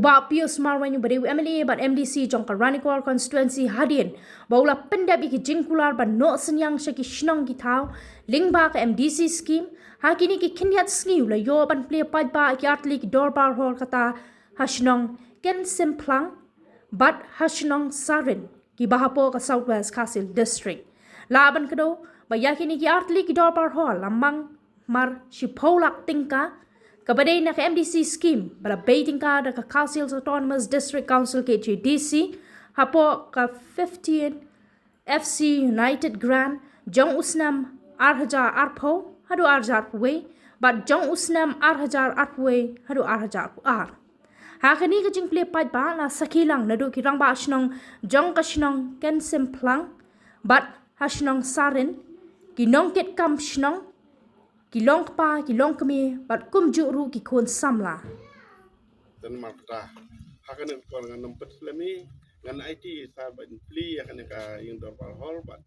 Ba Pius Marwanyu beri MLA bat MDC jong Ranikor constituency hadin baula pendabi ki jingkular ba no senyang syaki shnong ki thau lingba ka MDC scheme hakini ki kinyat sniu la yo ban ple pad ba ki atli ki dorbar hor kata hashnong ken simplang bat hashnong sarin ki bahapo ka Southwest Kasil district laban kedo ba yakini ki atli ki dorbar hor lamang mar shipolak tingka Kabadai na ka MDC scheme bala baiting ka da ka Kasil Autonomous District Council KJDC hapo ka 15 FC United Grand jong usnam 8,000 arpo hadu 8,000 puwe but jong usnam 8,000 arpuwe hadu 8,000 ar hakani ka jing play pat ba na sakilang nadu ki rang ba ashnong jong ka shnong ken simplang but hashnong sarin ki nongket kam shnong kilong pa kilong kami bat kum juru ki kon samla dan marta hakan ko ngan nampet lami ngan IT sa ban pli akan ka yung dorpal hall bat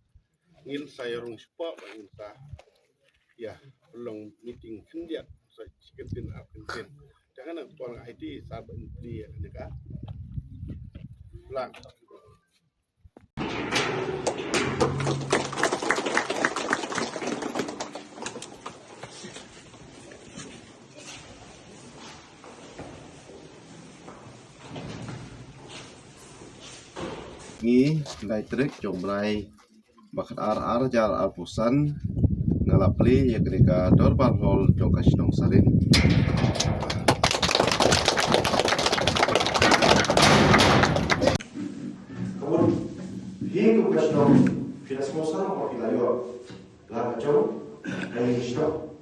ngin sayarung spa ba ngin sa ya long meeting kendiat so chicken akan jangan ko ngan IT sa ban pli akan ka lang ngi lai trek jong blai bakat ar jar pusan ngalapli ya ketika dorbar hol jong kasnong sarin Kemudian hingga kasnong fina sponsor ko filayo la kacho ai histo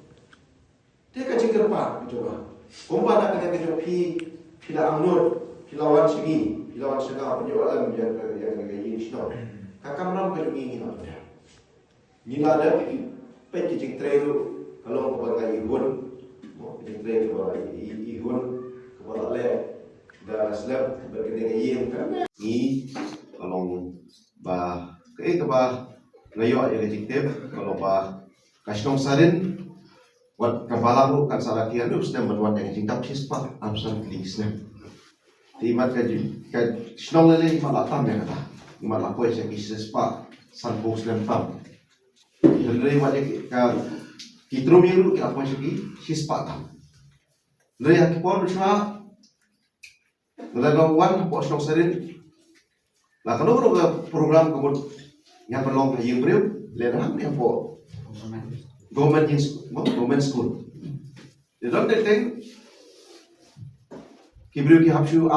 teka jingker pa coba kumpa nak kena kejo fila amnur filawan sini filawan sega penjualan yang ini histo kakam ram kejo ini no ni ada peci jing trelu kalau ko ba ihun mo jing trelu ko ihun ko ba le da slab berkene yin kan ni kalong ba ke ba ngayo ya jiktep kalau ba kasnong sarin wat kepala lu kan salakian lu sedang berbuat yang cinta pispa absolutely snap di mat ka snong lele malatam ya kata malah ko ya kispa san bos lem pam lele wat ka kitrum yang lu ki apa sih sispa tam lele ki por chua lele wan po snong sarin la kalau program kebut yang perlu yang beriu lele yang po government school. You don't think kibru ki hapshu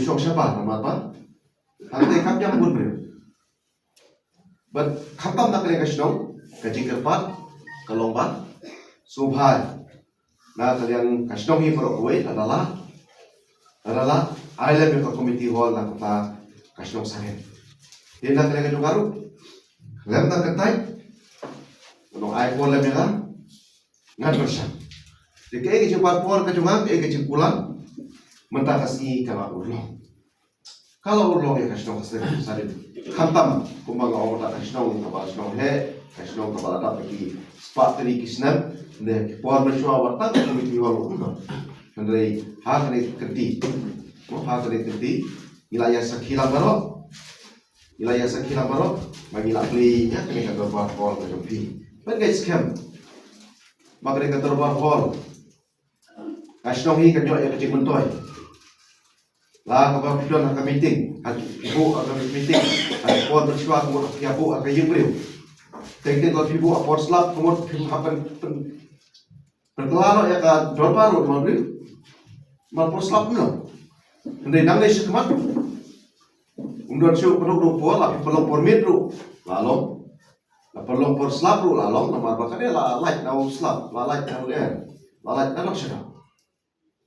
shok shapa nama apa? Nanti kap jam pun beriu. But kapam nak kena kasih kaji kerpat kalomba subhan. Nah kalian kasih dong ini perokoi adalah island ke committee hall nak kata kasih dong sangat. Dia nak kena kasih baru. Lem nak ketai. Kalau iPhone le mega ngan bersam. Jika ege cepat por ke cuma ege cepulang mentah kasih kalau urlong. Kalau urlong ya kasih dong kasih khantam kumang awal tak kasih dong kapal dong he kasih dong kapal tak pergi spat teri kisnap ne por bersua warta komiti walu uno. Kendai hak ne kerti, hak ne kerti wilayah sekilang baru bagi lakli ya kena berbuat por ke jompi. But guys, scam. Makanya kata terbuat hall. Kasih hi kerja yang kecil mentoy. Lah kapal pion akan meeting, ibu akan meeting. Ada pon bersua kemudian ibu akan yang beliau. Teknik kalau ibu apor slap kemudian akan berkelana ya kan jual baru teman beliau. Malpor slap no. Andai nangis sekemat. Undan siu penuh pol, tapi pelong por metro. Lalu perlu por slap ru lalong nama bakane la light na slap la light na len la light na laksana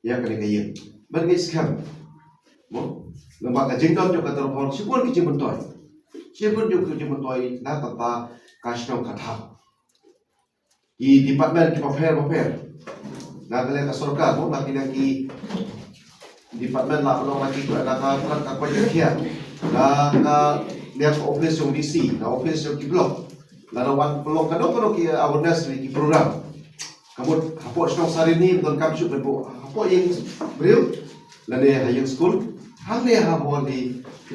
ya kene kayen ban guys kam mo lembaga jingdon jo katar por sipun ki jimentoy na tata kasno kata i department ki paper na kale ka sarkar mo makina ki department la perlu maki ko ada ka kia na lihat office yung DC na office yung ki block larawan pelong kadang ki awareness di program. Kamu hapok stong sari ni betul kapsu berbu. Hapok yang beliau lani hayang school hang le ha bol di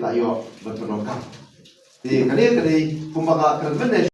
layo berpenokam di kani kumbaga kan